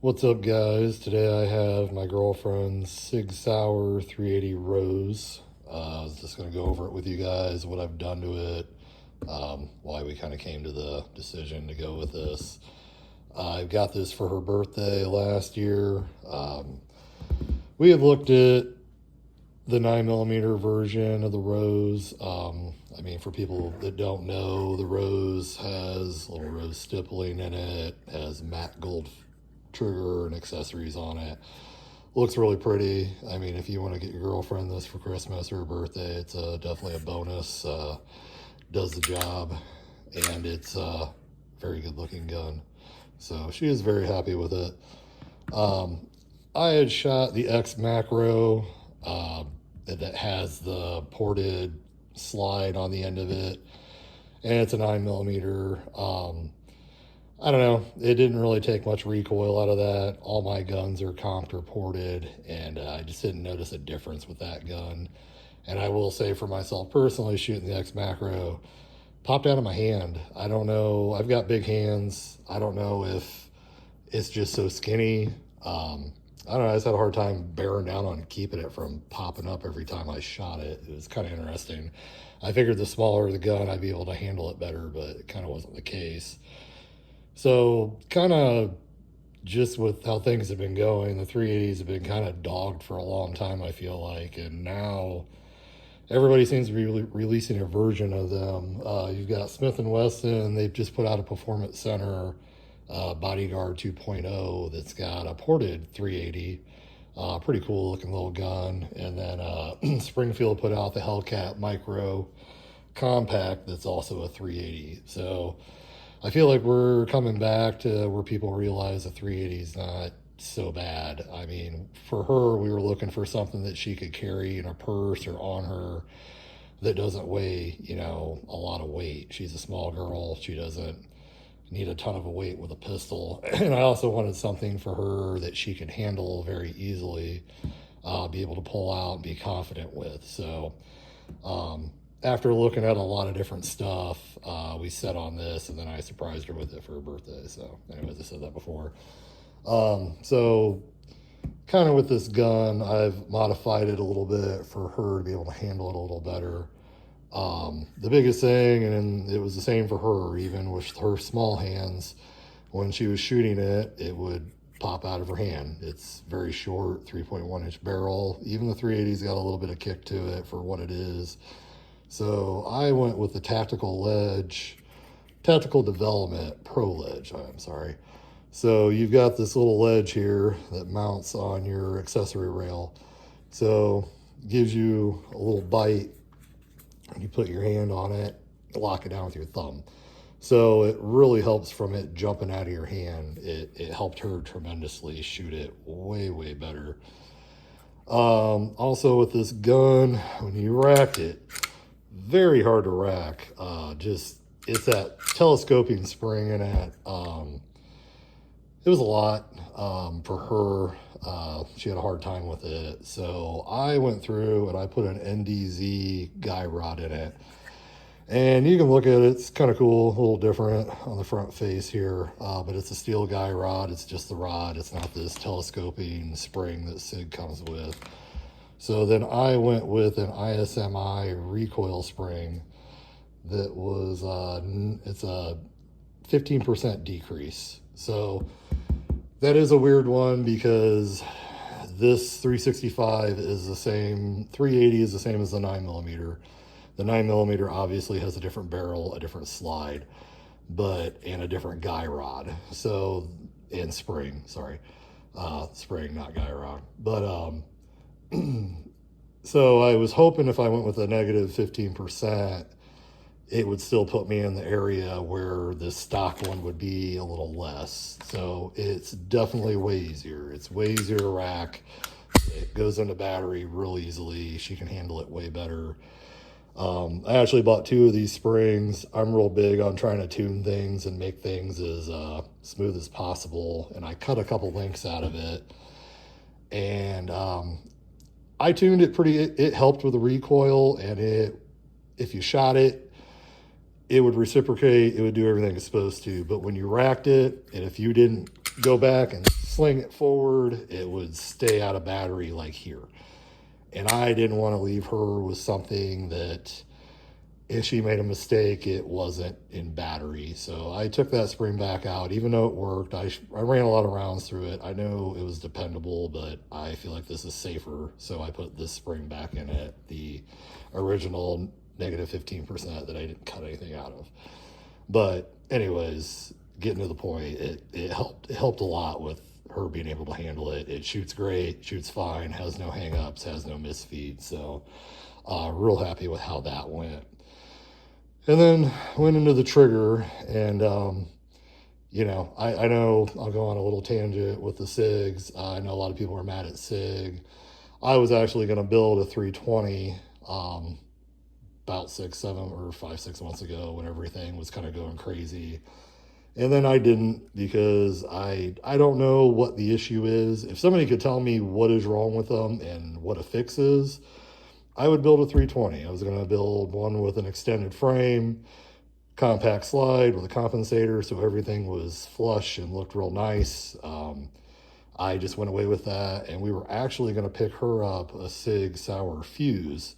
What's up, guys? Today I have my girlfriend's Sig Sauer 380 Rose. I was just going to go over it with you guys, what I've done to it, why we kind of came to the decision to go with this. I got this for her birthday last year. We had looked at the 9mm version of the Rose. For people that don't know, the Rose has a little rose stippling in it, has matte gold trigger and accessories on it. Looks really pretty. If you want to get your girlfriend this for Christmas or her birthday, it's definitely a bonus. Does the job, and it's a very good looking gun. So she is very happy with it. I had shot the X macro that has the ported slide on the end of it, and it's a 9mm. I don't know, it didn't really take much recoil out of that. All my guns are comped or ported, and I just didn't notice a difference with that gun. And I will say for myself personally, shooting the X macro popped out of my hand. I don't know, I've got big hands. I don't know if it's just so skinny. I don't know, I just had a hard time bearing down on keeping it from popping up every time I shot it. It was kind of interesting. I figured the smaller the gun, I'd be able to handle it better, but it kind of wasn't the case. So kind of just with how things have been going, the 380s have been kind of dogged for a long time, I feel like. And now everybody seems to be releasing a version of them. You've got Smith & Wesson. They've just put out a Performance Center Bodyguard 2.0 that's got a ported 380. Pretty cool looking little gun. And then Springfield put out the Hellcat Micro Compact that's also a 380. So I feel like we're coming back to where people realize a 380 is not so bad. For her, we were looking for something that she could carry in a purse or on her that doesn't weigh, a lot of weight. She's a small girl. She doesn't need a ton of weight with a pistol. And I also wanted something for her that she could handle very easily, be able to pull out and be confident with. So, after looking at a lot of different stuff, we set on this, and then I surprised her with it for her birthday. So anyways, I said that before. So kind of with this gun, I've modified it a little bit for her to be able to handle it a little better. The biggest thing, and it was the same for her, even with her small hands, when she was shooting it, it would pop out of her hand. It's very short, 3.1-inch barrel. Even the 380's got a little bit of kick to it for what it is. So I went with the Tactical Development Pro Ledge, I'm sorry. So you've got this little ledge here that mounts on your accessory rail. So it gives you a little bite. You put your hand on it, lock it down with your thumb. So it really helps from it jumping out of your hand. It helped her tremendously shoot it way, way better. Also with this gun, when you racked it, very hard to rack. It's that telescoping spring in it. It was a lot for her. She had a hard time with it. So I went through and I put an NDZ guy rod in it. And you can look at it, it's kind of cool, a little different on the front face here. But it's a steel guy rod, it's just the rod. It's not this telescoping spring that Sig comes with. So then I went with an ISMI recoil spring that was, it's a 15% decrease. So that is a weird one because this 365 is the same, 380 is the same as the 9mm. The 9mm obviously has a different barrel, a different slide, and a different guy rod. So, and spring, sorry. Spring, not guy rod. But, so I was hoping if I went with a negative 15%, it would still put me in the area where the stock one would be a little less. So it's definitely way easier. It's way easier to rack. It goes into battery real easily. She can handle it way better. I actually bought 2 of these springs. I'm real big on trying to tune things and make things as smooth as possible. And I cut a couple links out of it. And I tuned it it helped with the recoil, and if you shot it, it would reciprocate, it would do everything it's supposed to. But when you racked it, and if you didn't go back and sling it forward, it would stay out of battery like here. And I didn't want to leave her with something that if she made a mistake, it wasn't in battery. So I took that spring back out, even though it worked. I ran a lot of rounds through it. I know it was dependable, but I feel like this is safer. So I put this spring back in it, the original negative 15% that I didn't cut anything out of. But anyways, getting to the point, it helped a lot with her being able to handle it. It shoots great, shoots fine, has no hangups, has no misfeeds. So real happy with how that went. And then went into the trigger, and you know, I know I'll go on a little tangent with the SIGs. I know a lot of people are mad at SIG. I was actually going to build a 320 about 6 months ago when everything was kind of going crazy. And then I didn't, because I don't know what the issue is. If somebody could tell me what is wrong with them and what a fix is, I would build a 320. I was going to build one with an extended frame, compact slide with a compensator, so everything was flush and looked real nice. I just went away with that, and we were actually going to pick her up a Sig Sauer fuse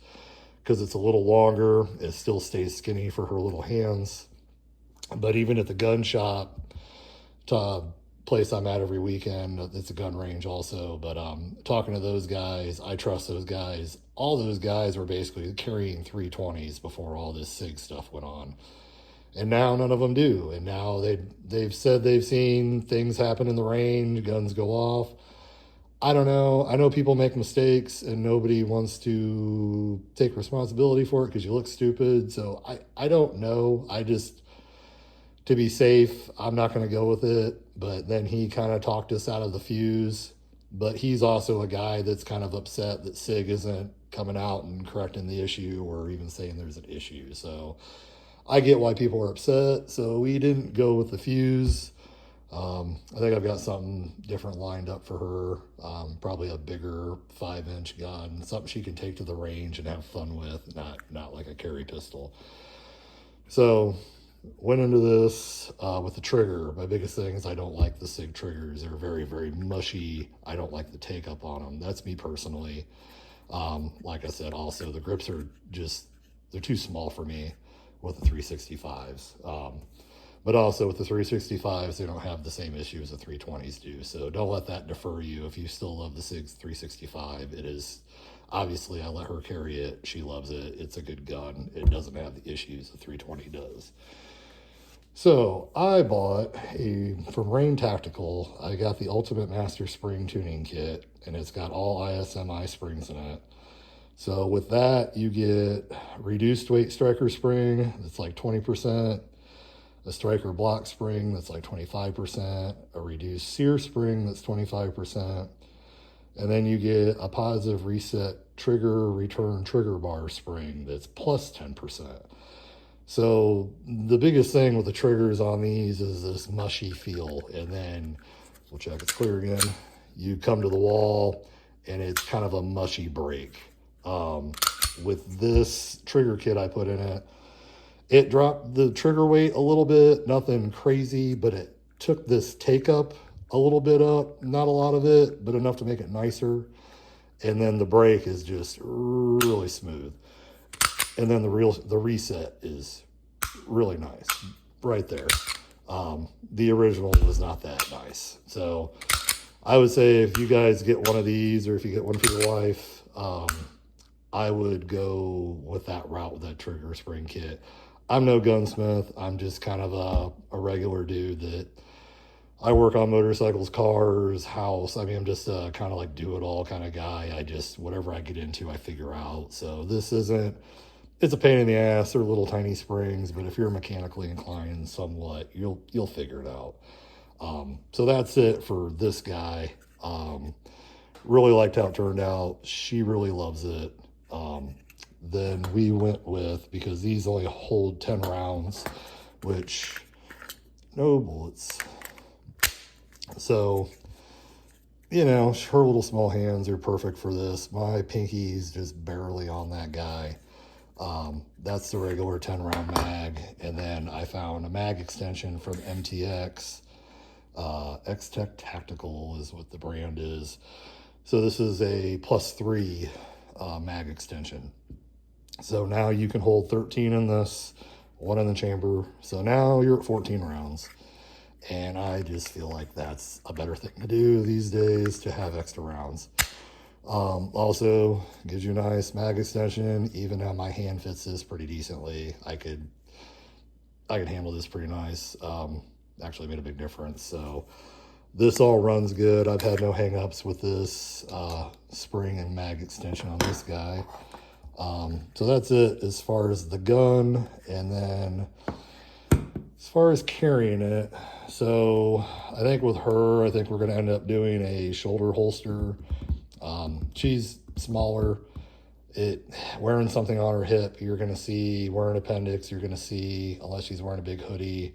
because it's a little longer. It still stays skinny for her little hands. But even at the gun shop, place I'm at every weekend, it's a gun range also, but talking to those guys, I trust those guys. All those guys were basically carrying 320s before all this SIG stuff went on, and now none of them do. And now they've said they've seen things happen in the range, guns go off. I don't know. I know people make mistakes and nobody wants to take responsibility for it because you look stupid. So I don't know. I just, to be safe, I'm not going to go with it. But then he kind of talked us out of the fuse. But he's also a guy that's kind of upset that SIG isn't coming out and correcting the issue or even saying there's an issue. So I get why people are upset. So we didn't go with the fuse. I think I've got something different lined up for her. Probably a bigger 5-inch gun, something she can take to the range and have fun with, not like a carry pistol. So went into this with the trigger. My biggest thing is I don't like the SIG triggers. They're very, very mushy. I don't like the take up on them. That's me personally. Like I said, also the grips are just, they're too small for me with the 365s. But also with the 365s, they don't have the same issues the 320s do. So don't let that defer you. If you still love the SIG 365, it is, obviously I let her carry it. She loves it. It's a good gun. It doesn't have the issues the 320 does. So I bought from Rain Tactical, I got the Ultimate Master Spring Tuning Kit, and it's got all ISMI springs in it. So with that, you get reduced weight striker spring that's like 20%, a striker block spring that's like 25%, a reduced sear spring that's 25%, and then you get a positive reset trigger return trigger bar spring that's plus 10%. So the biggest thing with the triggers on these is this mushy feel, and then we'll check it's clear again. You come to the wall and it's kind of a mushy break. With this trigger kit I put in it, it dropped the trigger weight a little bit, nothing crazy, but it took this take up a little bit up, not a lot of it, but enough to make it nicer. And then the break is just really smooth. And then the reset is really nice right there. The original was not that nice. So I would say if you guys get one of these, or if you get one for your wife, I would go with that route with that trigger spring kit. I'm no gunsmith. I'm just kind of a regular dude that I work on motorcycles, cars, house. I mean, I'm just a kind of like do-it-all kind of guy. I just, whatever I get into, I figure out. So this isn't, it's a pain in the ass. They're little tiny springs, but if you're mechanically inclined somewhat, you'll figure it out. So that's it for this guy. Really liked how it turned out. She really loves it. Then we went with, because these only hold 10 rounds, which no bullets. So, you know, her little small hands are perfect for this. My pinky's just barely on that guy. That's the regular 10 round mag. And then I found a mag extension from MTX. Xtech Tactical is what the brand is. So this is a +3 mag extension. So now you can hold 13 in this, 1 in the chamber. So now you're at 14 rounds. And I just feel like that's a better thing to do these days, to have extra rounds. Also gives you a nice mag extension. Even how my hand fits this pretty decently, I could handle this pretty nice. Actually made a big difference. So this all runs good. I've had no hang-ups with this spring and mag extension on this guy. So that's it as far as the gun. And then as far as carrying it, so I think with her, I think we're going to end up doing a shoulder holster. She's smaller. Wearing something on her hip, you're going to see, wearing appendix, you're going to see, unless she's wearing a big hoodie,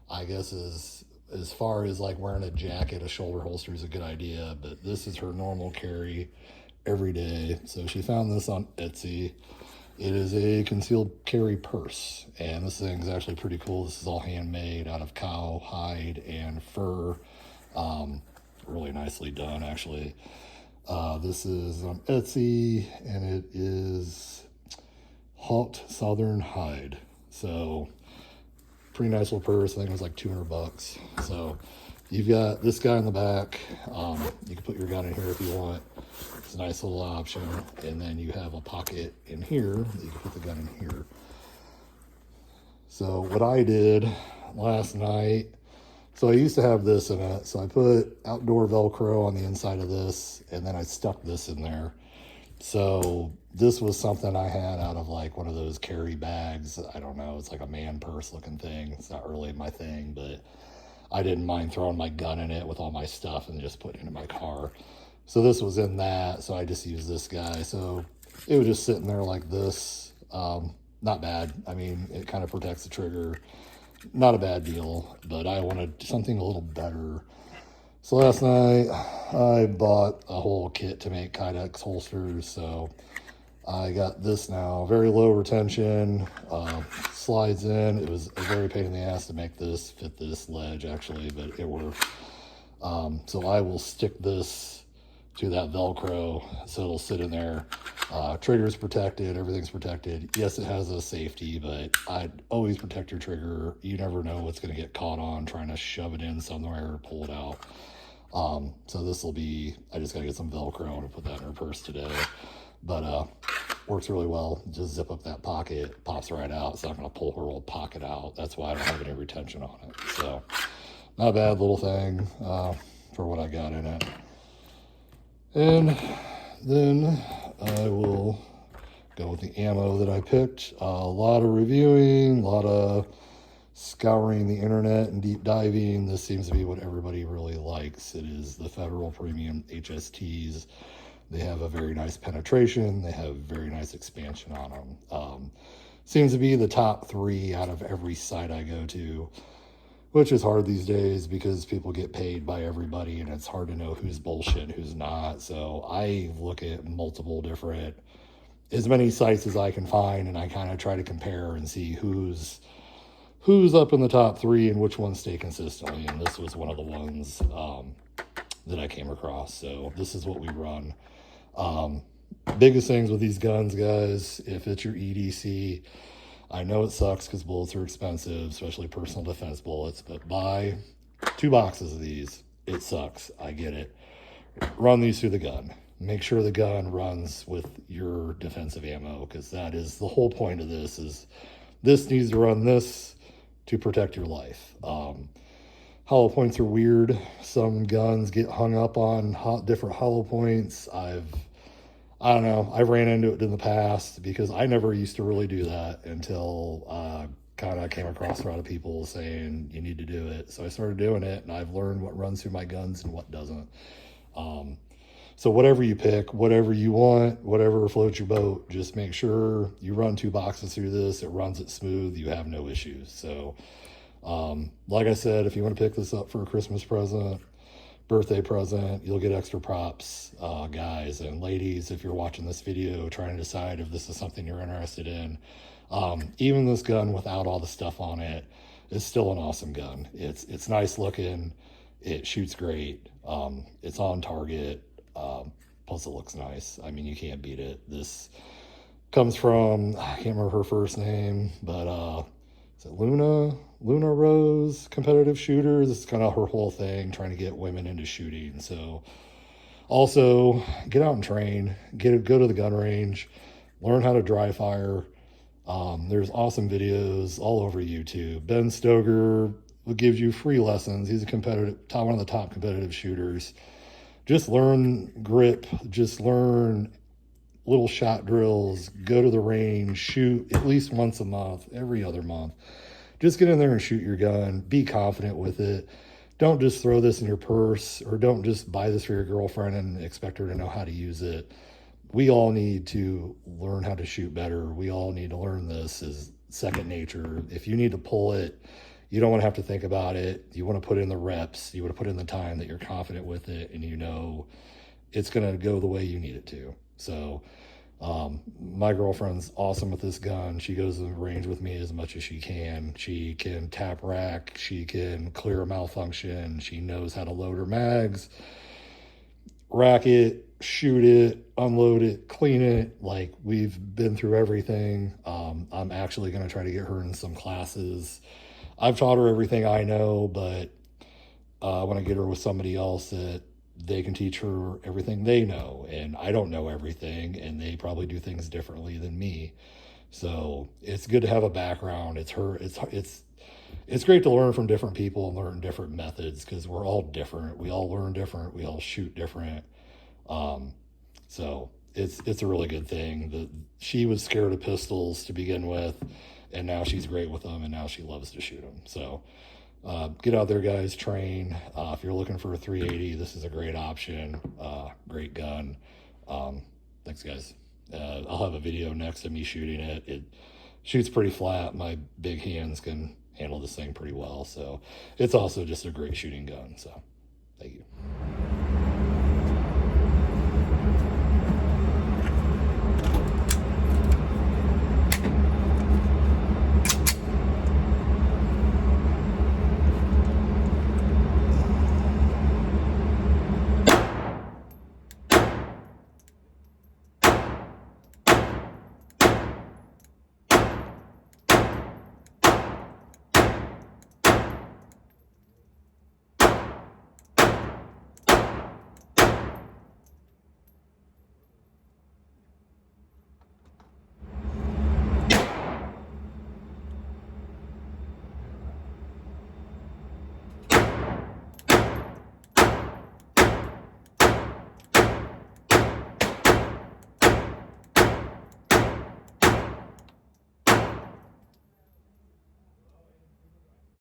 I guess as far as like wearing a jacket, a shoulder holster is a good idea, but this is her normal carry every day. So she found this on Etsy. It is a concealed carry purse, and this thing's actually pretty cool. This is all handmade out of cow hide and fur. Really nicely done, actually. This is on Etsy, and it is Haute Southern Hyde. So pretty nice little purse. I think it was like $200. So you've got this guy in the back. You can put your gun in here if you want. It's a nice little option. And then you have a pocket in here that you can put the gun in here. So what I did last night, so I used to have this in it. So I put outdoor Velcro on the inside of this, and then I stuck this in there. So this was something I had out of like one of those carry bags. I don't know, it's like a man purse looking thing. It's not really my thing, but I didn't mind throwing my gun in it with all my stuff and just putting it in my car. So this was in that, so I just used this guy. So it was just sitting there like this. Not bad. I mean, it kind of protects the trigger. Not a bad deal, but I wanted something a little better. So last night I bought a whole kit to make Kydex holsters. So I got this now, very low retention, slides in. It was a very pain in the ass to make this fit this ledge actually, but it worked. So I will stick this to that Velcro so it'll sit in there. Trigger's protected, everything's protected. Yes, it has a safety, but I'd always protect your trigger. You never know what's going to get caught on trying to shove it in somewhere or pull it out. So this will be, I just got to get some Velcro and put that in her purse today. But works really well. Just zip up that pocket, pops right out. It's not going to pull her old pocket out. That's why I don't have any retention on it. So not a bad little thing for what I got in it. And then I will go with the ammo that I picked. A lot of reviewing, a lot of scouring the internet and deep diving. This seems to be what everybody really likes. It is the Federal Premium HSTs. They have a very nice penetration. They have very nice expansion on them. Seems to be the top 3 out of every site I go to, which is hard these days because people get paid by everybody and it's hard to know who's bullshit and who's not. So I look at multiple different, as many sites as I can find, and I kind of try to compare and see who's up in the top 3 and which ones stay consistently. And this was one of the ones that I came across. So this is what we run. Biggest things with these guns, guys, if it's your EDC, I know it sucks because bullets are expensive, especially personal defense bullets, but buy 2 boxes of these. It sucks. I get it. Run these through the gun. Make sure the gun runs with your defensive ammo, because that is the whole point of this, is this needs to run this to protect your life. Hollow points are weird. Some guns get hung up on different hollow points. I don't know, I've ran into it in the past because I never used to really do that until kind of came across a lot of people saying you need to do it. So I started doing it, and I've learned what runs through my guns and what doesn't. So whatever you pick, whatever you want, whatever floats your boat, just make sure you run 2 boxes through this. It runs it smooth. You have no issues. So like I said, if you want to pick this up for a Christmas present, birthday present, you'll get extra props. Guys and ladies, if you're watching this video trying to decide if this is something you're interested in, even this gun without all the stuff on it is still an awesome gun. It's nice looking. It shoots great. It's on target. Plus it looks nice. I mean, you can't beat it. This comes from, I can't remember her first name, but is it Luna Rose, competitive shooter. This is kind of her whole thing, trying to get women into shooting. So also get out and train, go to the gun range, learn how to dry fire. There's awesome videos all over YouTube. Ben Stoeger gives you free lessons. He's one of the top competitive shooters. Just learn grip, just learn little shot drills, go to the range, shoot at least once a month, every other month. Just get in there and shoot your gun. Be confident with it. Don't just throw this in your purse, or don't just buy this for your girlfriend and expect her to know how to use it. We all need to learn how to shoot better. We all need to learn this as second nature. If you need to pull it, you don't want to have to think about it. You want to put in the reps. You want to put in the time that you're confident with it, and you know it's going to go the way you need it to. So my girlfriend's awesome with this gun. She goes to the range with me as much as she can. She can tap rack. She can clear a malfunction. She knows how to load her mags, rack it, shoot it, unload it, clean it. Like, we've been through everything. I'm actually going to try to get her in some classes. I've taught her everything I know, but I want to get her with somebody else that they can teach her everything they know. And I don't know everything, and they probably do things differently than me. So it's good to have a background. It's great to learn from different people and learn different methods, because we're all different. We all learn different. We all shoot different. So it's a really good thing. She was scared of pistols to begin with, and now she's great with them, and now she loves to shoot them. So get out there, guys, train. If you're looking for a 380, this is a great option. Great gun. Thanks, guys. I'll have a video next of me shooting it. It shoots pretty flat. My big hands can handle this thing pretty well. So it's also just a great shooting gun. So thank you.